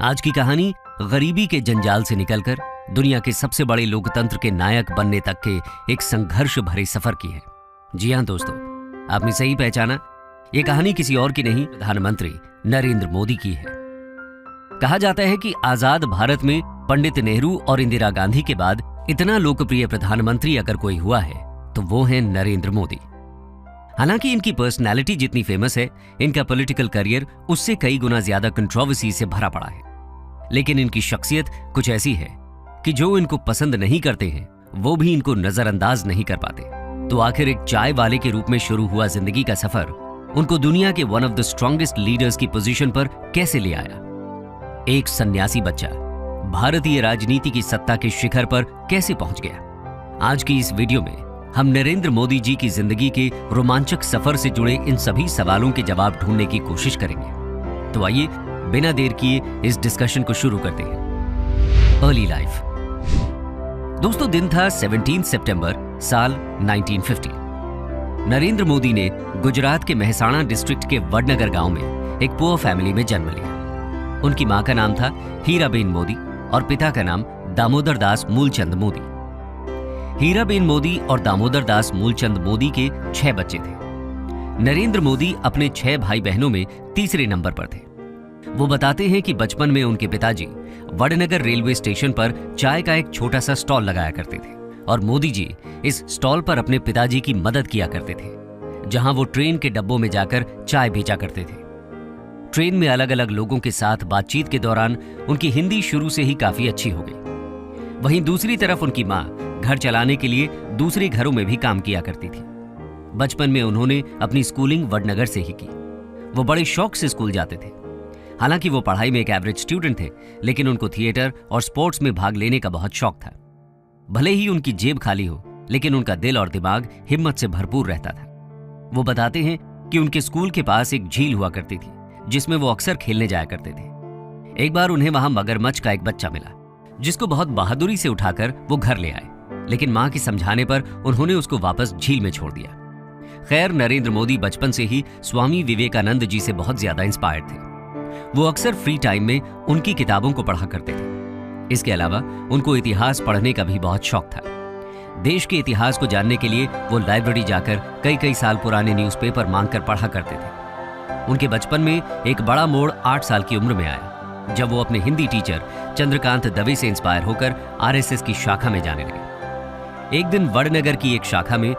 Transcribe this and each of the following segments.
आज की कहानी गरीबी के जंजाल से निकलकर दुनिया के सबसे बड़े लोकतंत्र के नायक बनने तक के एक संघर्ष भरे सफर की है। जी हां दोस्तों, आपने सही पहचाना, ये कहानी किसी और की नहीं, प्रधानमंत्री नरेंद्र मोदी की है। कहा जाता है कि आजाद भारत में पंडित नेहरू और इंदिरा गांधी के बाद इतना लोकप्रिय प्रधानमंत्री अगर कोई हुआ है तो वो है नरेंद्र मोदी। हालांकि इनकी पर्सनैलिटी जितनी फेमस है, इनका पॉलिटिकल करियर उससे कई गुना ज्यादा कंट्रोवर्सी से भरा पड़ा है। लेकिन इनकी शख्सियत कुछ ऐसी है कि जो इनको पसंद नहीं करते हैं वो भी इनको नजरअंदाज नहीं कर पाते। तो आखिर एक चाय वाले के रूप में शुरू हुआ जिंदगी का सफर उनको दुनिया के one of the strongest leaders की पोजीशन पर कैसे ले आया। एक सन्यासी बच्चा भारतीय राजनीति की सत्ता के शिखर पर कैसे पहुंच गया। आज की इस वीडियो में हम नरेंद्र मोदी जी की जिंदगी के रोमांचक सफर से जुड़े इन सभी सवालों के जवाब ढूंढने की कोशिश करेंगे। तो आइए बिना देर किए इस डिस्कशन को शुरू करते हैं। Early life. दोस्तों, दिन था 17 सितंबर साल 1950। नरेंद्र मोदी ने गुजरात के मेहसाणा डिस्ट्रिक्ट के वडनगर गांव में एक पुअर फैमिली में जन्म लिया। उनकी मां का नाम था हीराबेन मोदी और पिता का नाम दामोदर दास मूलचंद मोदी। हीराबेन मोदी और दामोदर दास मूलचंद मोदी के 6 बच्चे थे। नरेंद्र मोदी अपने 6 भाई बहनों में तीसरे नंबर पर थे। वो बताते हैं कि बचपन में उनके पिताजी वडनगर रेलवे स्टेशन पर चाय का एक छोटा सा स्टॉल लगाया करते थे और मोदी जी इस स्टॉल पर अपने पिताजी की मदद किया करते थे, जहां वो ट्रेन के डब्बों में जाकर चाय बेचा करते थे। ट्रेन में अलग अलग लोगों के साथ बातचीत के दौरान उनकी हिंदी शुरू से ही काफी अच्छी हो गई। वहीं दूसरी तरफ उनकी मां घर चलाने के लिए दूसरे घरों में भी काम किया करती थी। बचपन में उन्होंने अपनी स्कूलिंग वडनगर से ही की। वो बड़े शौक से स्कूल जाते थे। हालांकि वो पढ़ाई में एक एवरेज स्टूडेंट थे, लेकिन उनको थिएटर और स्पोर्ट्स में भाग लेने का बहुत शौक था। भले ही उनकी जेब खाली हो, लेकिन उनका दिल और दिमाग हिम्मत से भरपूर रहता था। वो बताते हैं कि उनके स्कूल के पास एक झील हुआ करती थी, जिसमें वो अक्सर खेलने जाया करते थे। एक बार उन्हें वहां मगरमच्छ का एक बच्चा मिला, जिसको बहुत बहादुरी से उठाकर वो घर ले आए, लेकिन मां के समझाने पर उन्होंने उसको वापस झील में छोड़ दिया। खैर, नरेंद्र मोदी बचपन से ही स्वामी विवेकानंद जी से बहुत ज्यादा इंस्पायर्ड थे। वो अक्सर फ्री टाइम में उनकी किताबों को पढ़ा करते थे। इसके अलावा उनको इतिहास पढ़ने का भी बहुत शौक था। देश के इतिहास को जानने के लिए वो लाइब्रेरी जाकर कई साल पुराने न्यूज़पेपर मांगकर पढ़ा करते थे। उनके बचपन में एक बड़ा मोड़ 8 साल की उम्र में आया, जब वो अपने हिंदी टीचर चंद्रकांत दवे से इंस्पायर होकर आरएसएस की शाखा में जाने लगे। एक दिन वडनगर की एक शाखा में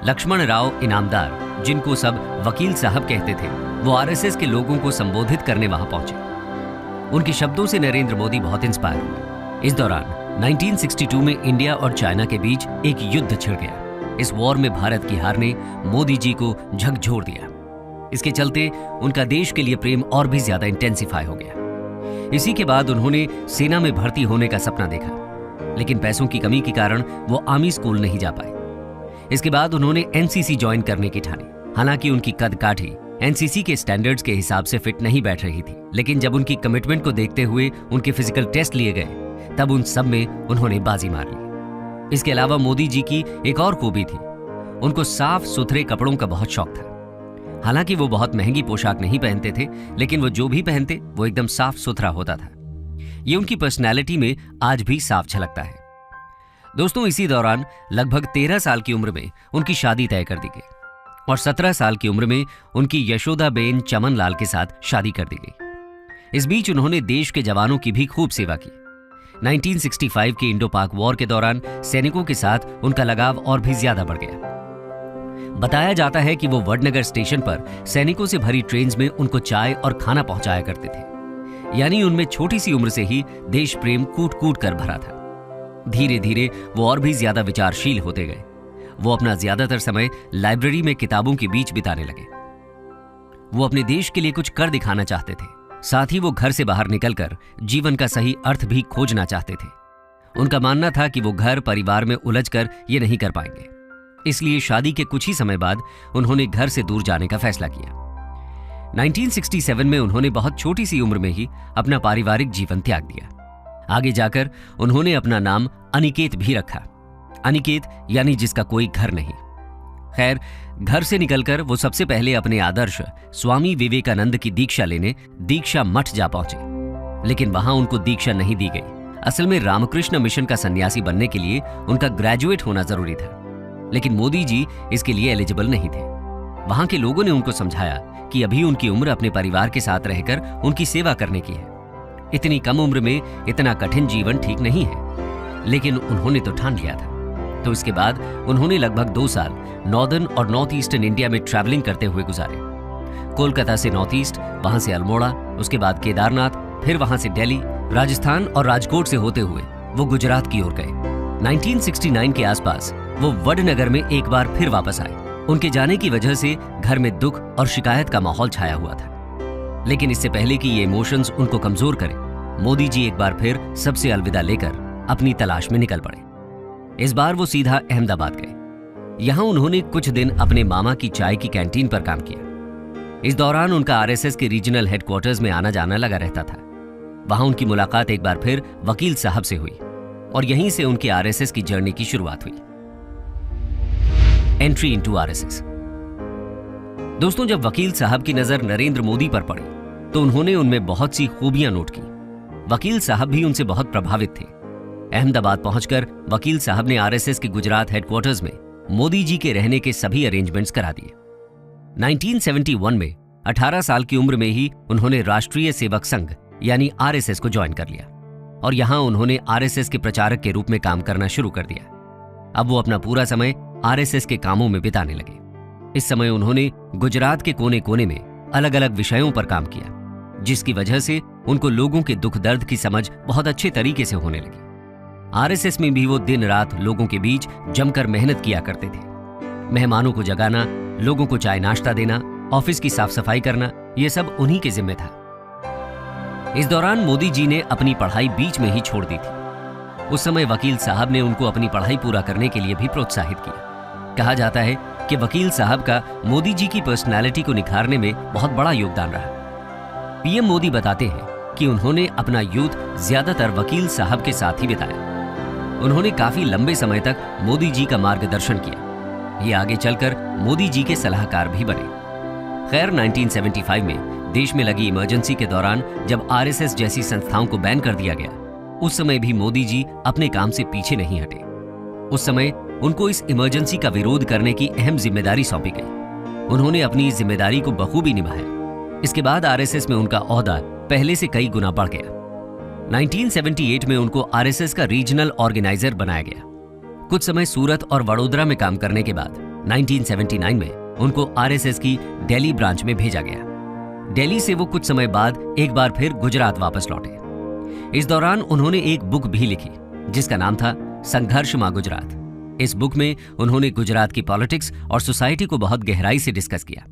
लक्ष्मण राव इनामदार, जिनको सब वकील साहब कहते थे, वो आरएसएस के लोगों को संबोधित करने वहां पहुंचे। उनके शब्दों से नरेंद्र मोदी बहुत इंस्पायर हुए। इस दौरान 1962 में इंडिया और चाइना के बीच एक युद्ध छिड़ गया। इस वॉर में भारत की हार ने मोदी जी को झकझोर दिया। इसके चलते उनका देश के लिए प्रेम और भी ज्यादा इंटेंसिफाई हो गया। इसी के बाद उन्होंने सेना में भर्ती होने का सपना देखा, लेकिन पैसों की कमी के कारण वो आर्मी स्कूल नहीं जा पाए। इसके बाद उन्होंने एनसीसी ज्वाइन करने की ठानी। हालांकि उनकी कद काठी एनसीसी के स्टैंडर्ड्स के हिसाब से फिट नहीं बैठ रही थी, लेकिन जब उनकी कमिटमेंट को देखते हुए उनके फिजिकल टेस्ट लिए गए, तब उन सब में उन्होंने बाजी मार ली। इसके अलावा मोदी जी की एक और खूबी थी, उनको साफ सुथरे कपड़ों का बहुत शौक था। हालांकि वो बहुत महंगी पोशाक नहीं पहनते थे, लेकिन वो जो भी पहनते वो एकदम साफ सुथरा होता था। ये उनकी पर्सनैलिटी में आज भी साफ झलकता है। दोस्तों, इसी दौरान लगभग 13 साल की उम्र में उनकी शादी तय कर दी गई और 17 साल की उम्र में उनकी यशोदाबेन चमन लाल के साथ शादी कर दी गई। इस बीच उन्होंने देश के जवानों की भी खूब सेवा की। 1965 के इंडो पाक वॉर के दौरान सैनिकों के साथ उनका लगाव और भी ज्यादा बढ़ गया। बताया जाता है कि वो वडनगर स्टेशन पर सैनिकों से भरी ट्रेन्स में उनको चाय और खाना पहुंचाया करते थे। यानी उनमें छोटी सी उम्र से ही देश प्रेम कूट कूट कर भरा था। धीरे धीरे वो और भी ज्यादा विचारशील होते गए। वो अपना ज्यादातर समय लाइब्रेरी में किताबों के बीच बिताने लगे। वो अपने देश के लिए कुछ कर दिखाना चाहते थे। साथ ही वो घर से बाहर निकलकर जीवन का सही अर्थ भी खोजना चाहते थे। उनका मानना था कि वो घर परिवार में उलझकर ये नहीं कर पाएंगे। इसलिए शादी के कुछ ही समय बाद उन्होंने घर से दूर जाने का फैसला किया। 1967 में उन्होंने बहुत छोटी सी उम्र में ही अपना पारिवारिक जीवन त्याग दिया। आगे जाकर उन्होंने अपना नाम अनिकेत भी रखा। अनिकेत यानी जिसका कोई घर नहीं। खैर, घर से निकलकर वो सबसे पहले अपने आदर्श स्वामी विवेकानंद की दीक्षा लेने दीक्षा मठ जा पहुंचे। लेकिन वहां उनको दीक्षा नहीं दी गई। असल में रामकृष्ण मिशन का सन्यासी बनने के लिए उनका ग्रेजुएट होना जरूरी था, लेकिन मोदी जी इसके लिए एलिजिबल नहीं थे। वहां के लोगों ने उनको समझाया कि अभी उनकी उम्र अपने परिवार के साथ रहकर उनकी सेवा करने की है। इतनी कम उम्र में इतना कठिन जीवन ठीक नहीं है, लेकिन उन्होंने तो ठान लिया था। तो इसके बाद उन्होंने लगभग 2 साल नॉर्दर्न और नॉर्थ ईस्टर्न इंडिया में ट्रैवलिंग करते हुए गुजारे। कोलकाता से नॉर्थ ईस्ट, वहां से अल्मोड़ा, उसके बाद केदारनाथ, फिर वहां से दिल्ली, राजस्थान और राजकोट से होते हुए वो गुजरात की ओर गए। 1969 के आसपास वो वडनगर में एक बार फिर वापस आए। उनके जाने की वजह से घर में दुख और शिकायत का माहौल छाया हुआ था। लेकिन इससे पहले कि ये इमोशंस उनको कमजोर करें, मोदी जी एक बार फिर सबसे अलविदा लेकर अपनी तलाश में निकल पड़े। इस बार वो सीधा अहमदाबाद गए। यहां उन्होंने कुछ दिन अपने मामा की चाय की कैंटीन पर काम किया। इस दौरान उनका आरएसएस के रीजनल हेडक्वार्टर्स में आना जाना लगा रहता था। वहां उनकी मुलाकात एक बार फिर वकील साहब से हुई और यहीं से उनकी आरएसएस की जर्नी की शुरुआत हुई। Entry into RSS. दोस्तों, जब वकील साहब की नजर नरेंद्र मोदी पर पड़ी तो उन्होंने उनमें बहुत सी खूबियां नोट की। वकील साहब भी उनसे बहुत प्रभावित थे। अहमदाबाद पहुंचकर वकील साहब ने आरएसएस के गुजरात हेडक्वार्टर्स में मोदी जी के रहने के सभी अरेंजमेंट्स करा दिए। 1971 में 18 साल की उम्र में ही उन्होंने राष्ट्रीय सेवक संघ यानी आरएसएस को ज्वाइन कर लिया और यहां उन्होंने आरएसएस के प्रचारक के रूप में काम करना शुरू कर दिया। अब वो अपना पूरा समय आरएसएस के कामों में बिताने लगे। इस समय उन्होंने गुजरात के कोने कोने में अलग अलग विषयों पर काम किया, जिसकी वजह से उनको लोगों के दुख दर्द की समझ बहुत अच्छे तरीके से होने लगी। आरएसएस में भी वो दिन रात लोगों के बीच जमकर मेहनत किया करते थे। मेहमानों को जगाना, लोगों को चाय नाश्ता देना, ऑफिस की साफ सफाई करना, ये सब उन्हीं के जिम्मे था। इस दौरान मोदी जी ने अपनी पढ़ाई बीच में ही छोड़ दी थी। उस समय वकील साहब ने उनको अपनी पढ़ाई पूरा करने के लिए भी प्रोत्साहित किया। कहा जाता है कि वकील साहब का मोदी जी की पर्सनैलिटी को निखारने में बहुत बड़ा योगदान रहा। पीएम मोदी बताते हैं कि उन्होंने अपना यूथ ज्यादातर वकील साहब के साथ ही बिताया। उन्होंने काफी लंबे समय तक मोदी जी का मार्गदर्शन किया। ये आगे चलकर मोदी जी के सलाहकार भी बने। खैर, 1975 में देश में लगी इमरजेंसी के दौरान जब आरएसएस जैसी संस्थाओं को बैन कर दिया गया, उस समय भी मोदी जी अपने काम से पीछे नहीं हटे। उस समय उनको इस इमरजेंसी का विरोध करने की अहम जिम्मेदारी सौंपी गई। उन्होंने अपनी जिम्मेदारी को बखूबी निभाया। इसके बाद आरएसएस में उनका ओहदा पहले से कई गुना बढ़ गया। 1978 में उनको आरएसएस का रीजनल ऑर्गेनाइजर बनाया गया। कुछ समय सूरत और वडोदरा में काम करने के बाद 1979 में उनको आरएसएस की दिल्ली ब्रांच में भेजा गया। दिल्ली से वो कुछ समय बाद एक बार फिर गुजरात वापस लौटे। इस दौरान उन्होंने एक बुक भी लिखी जिसका नाम था संघर्ष मां गुजरात। इस बुक में उन्होंने गुजरात की पॉलिटिक्स और सोसाइटी को बहुत गहराई से डिस्कस किया।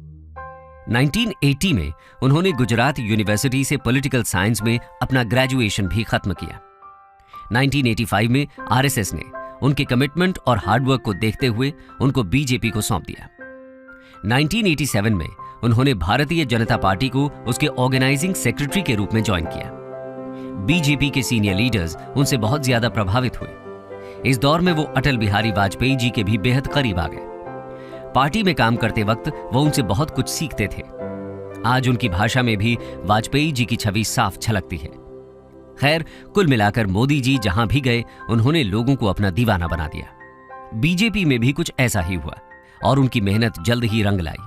1980 में उन्होंने गुजरात यूनिवर्सिटी से पॉलिटिकल साइंस में अपना ग्रेजुएशन भी खत्म किया। 1985 में आरएसएस ने उनके कमिटमेंट और हार्डवर्क को देखते हुए उनको बीजेपी को सौंप दिया। 1987 में उन्होंने भारतीय जनता पार्टी को उसके ऑर्गेनाइजिंग सेक्रेटरी के रूप में ज्वाइन किया। बीजेपी के सीनियर लीडर्स उनसे बहुत ज्यादा प्रभावित हुए। इस दौर में वो अटल बिहारी वाजपेयी जी के भी बेहद करीब आ गए। पार्टी में काम करते वक्त वो उनसे बहुत कुछ सीखते थे। आज उनकी भाषा में भी वाजपेयी जी की छवि साफ झलकती है। खैर, कुल मिलाकर मोदी जी जहां भी गए उन्होंने लोगों को अपना दीवाना बना दिया। बीजेपी में भी कुछ ऐसा ही हुआ और उनकी मेहनत जल्द ही रंग लाई।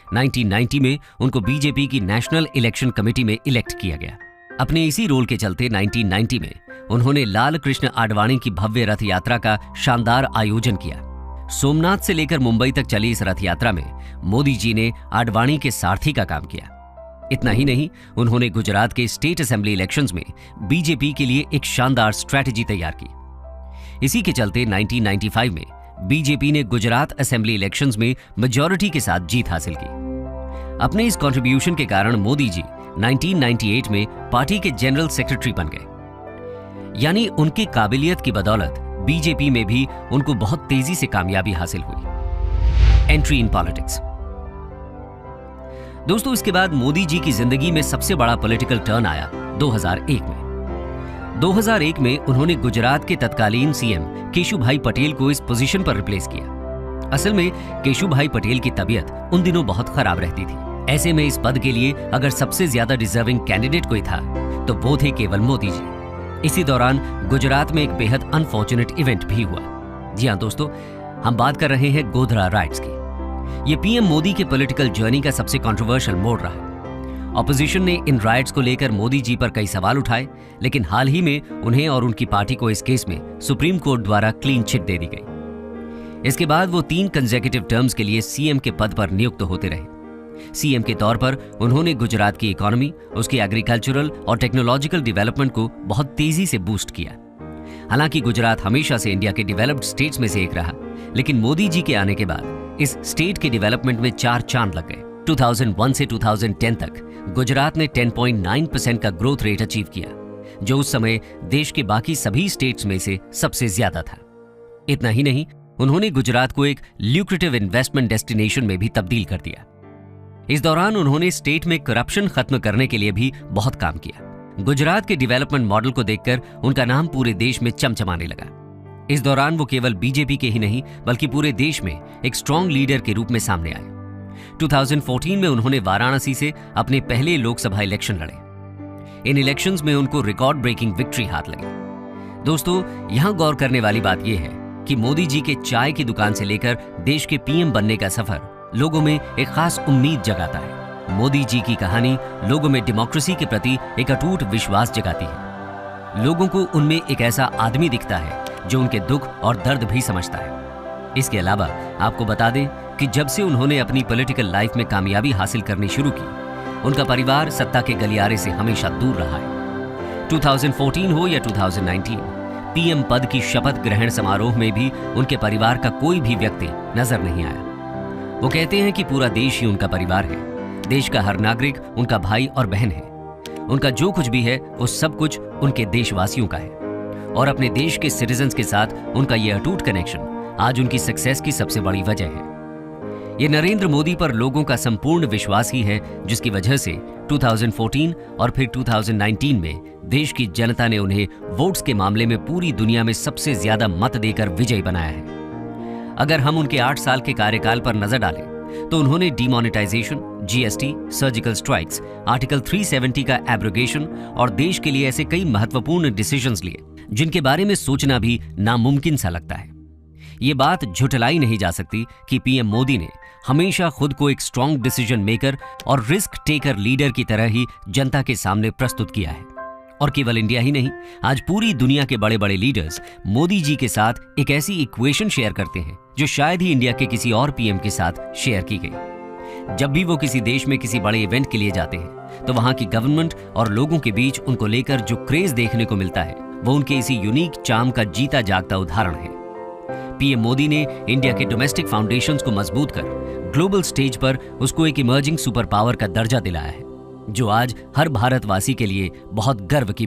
1990 में उनको बीजेपी की नेशनल इलेक्शन कमेटी में इलेक्ट किया गया। अपने इसी रोल के चलते 1990 में उन्होंने लाल कृष्ण आडवाणी की भव्य रथ यात्रा का शानदार आयोजन किया। सोमनाथ से लेकर मुंबई तक चली इस रथ यात्रा में मोदी जी ने आडवाणी के सारथी का काम किया। इतना ही नहीं, उन्होंने गुजरात के स्टेट असेंबली इलेक्शंस में बीजेपी के लिए एक शानदार स्ट्रैटेजी तैयार की। इसी के चलते 1995 में बीजेपी ने गुजरात असेंबली इलेक्शंस में मेजॉरिटी के साथ जीत हासिल की। अपने इस कंट्रीब्यूशन के कारण मोदी जी 1998 में पार्टी के जनरल सेक्रेटरी बन गए। यानी उनकी काबिलियत की बदौलत बीजेपी में भी उनको बहुत तेजी से कामयाबी हासिल हुई। Entry in politics. दोस्तों, इसके बाद मोदी जी की जिंदगी में सबसे बड़ा पॉलिटिकल टर्न आया 2001 में। 2001 में उन्होंने गुजरात के तत्कालीन सीएम केशुभाई पटेल को इस पोजीशन पर रिप्लेस किया। असल में केशुभाई पटेल की तबीयत उन दिनों बहुत खराब रहती थी, ऐसे में इस पद के लिए अगर सबसे ज्यादा डिजर्विंग कैंडिडेट कोई था तो वो थे केवल मोदी जी। इसी दौरान गुजरात में एक बेहद अनफॉर्चुनेट इवेंट भी हुआ। जी हाँ दोस्तों, हम बात कर रहे हैं गोधरा राइट्स की। ये पीएम मोदी के पॉलिटिकल जर्नी का सबसे कंट्रोवर्शियल मोड़ रहा। ऑपोजिशन ने इन राइट्स को लेकर मोदी जी पर कई सवाल उठाए, लेकिन हाल ही में उन्हें और उनकी पार्टी को इस केस में सुप्रीम कोर्ट द्वारा क्लीन चिट दे दी गई। इसके बाद वो 3 कंसेक्यूटिव टर्म्स के लिए सीएम के पद पर नियुक्त होते रहे। सीएम के तौर पर उन्होंने गुजरात की इकोनॉमी, उसकी एग्रीकल्चरल और टेक्नोलॉजिकल डेवलपमेंट को बहुत तेजी से बूस्ट किया। हालांकि गुजरात हमेशा से इंडिया के डेवलप्ड स्टेट्स में से एक रहा, लेकिन मोदी जी के आने के बाद इस स्टेट के डेवलपमेंट में 4 चांद लग गए। 2001 से 2010 तक गुजरात ने 10.9% का ग्रोथ रेट अचीव किया, जो उस समय देश के बाकी सभी स्टेट्स में से सबसे ज्यादा था। इतना ही नहीं, उन्होंने गुजरात को एक ल्यूक्रेटिव इन्वेस्टमेंट डेस्टिनेशन में भी तब्दील कर दिया। इस दौरान उन्होंने स्टेट में करप्शन खत्म करने के लिए भी बहुत काम किया। गुजरात के डेवलपमेंट मॉडल को देखकर उनका नाम पूरे देश में चमचमाने लगा। इस दौरान वो केवल बीजेपी के ही नहीं बल्कि पूरे देश में एक स्ट्रॉन्ग लीडर के रूप में सामने आए। 2014 में उन्होंने वाराणसी से अपने पहले लोकसभा इलेक्शन लड़े। इन इलेक्शंस में उनको रिकॉर्ड ब्रेकिंग विक्ट्री हाथ लगी। दोस्तों, यहां गौर करने वाली बात यह है कि मोदी जी के चाय की दुकान से लेकर देश के पीएम बनने का सफर लोगों में एक खास उम्मीद जगाता है। मोदी जी की कहानी लोगों में डेमोक्रेसी के प्रति एक अटूट विश्वास जगाती है। लोगों को उनमें एक ऐसा आदमी दिखता है जो उनके दुख और दर्द भी समझता है। इसके अलावा आपको बता दें कि जब से उन्होंने अपनी पॉलिटिकल लाइफ में कामयाबी हासिल करनी शुरू की, उनका परिवार सत्ता के गलियारे से हमेशा दूर रहा है। 2014 हो या 2019, पीएम पद की शपथ ग्रहण समारोह में भी उनके परिवार का कोई भी व्यक्ति नजर नहीं आया। वो कहते हैं कि पूरा देश ही उनका परिवार है। देश का हर नागरिक उनका भाई और बहन है। उनका जो कुछ भी है वो सब कुछ उनके देशवासियों का है, और अपने देश के सिटीजन्स के साथ उनका ये अटूट कनेक्शन आज उनकी सक्सेस की सबसे बड़ी वजह है। ये नरेंद्र मोदी पर लोगों का संपूर्ण विश्वास ही है, जिसकी वजह से 2014 और फिर 2019 में देश की जनता ने उन्हें वोट्स के मामले में पूरी दुनिया में सबसे ज्यादा मत देकर विजयी बनाया है। अगर हम उनके 8 साल के कार्यकाल पर नजर डालें तो उन्होंने demonetisation, GST, surgical strikes, article 370 का एब्रोगेशन और देश के लिए ऐसे कई महत्वपूर्ण डिसीजंस लिए जिनके बारे में सोचना भी नामुमकिन सा लगता है। ये बात झुठलाई नहीं जा सकती कि पीएम मोदी ने हमेशा खुद को एक स्ट्रॉन्ग डिसीजन मेकर और रिस्क टेकर लीडर की तरह ही जनता के सामने प्रस्तुत किया है। और केवल इंडिया ही नहीं, आज पूरी दुनिया के बड़े बड़े लीडर्स मोदी जी के साथ एक ऐसी इक्वेशन शेयर करते हैं जो शायद ही इंडिया के किसी और पीएम के साथ शेयर की गई। जब भी वो किसी देश में किसी बड़े इवेंट के लिए जाते हैं तो वहां की गवर्नमेंट और लोगों के बीच उनको लेकर जो क्रेज देखने को मिलता है वो उनके इसी यूनिक चार्म का जीता जागता उदाहरण है। पीएम मोदी ने इंडिया के डोमेस्टिक फाउंडेशंस को मजबूत कर ग्लोबल स्टेज पर उसको एक इमर्जिंग सुपर पावर का दर्जा दिलाया है, जो आज हर भारतवासी के लिए बहुत गर्व की बात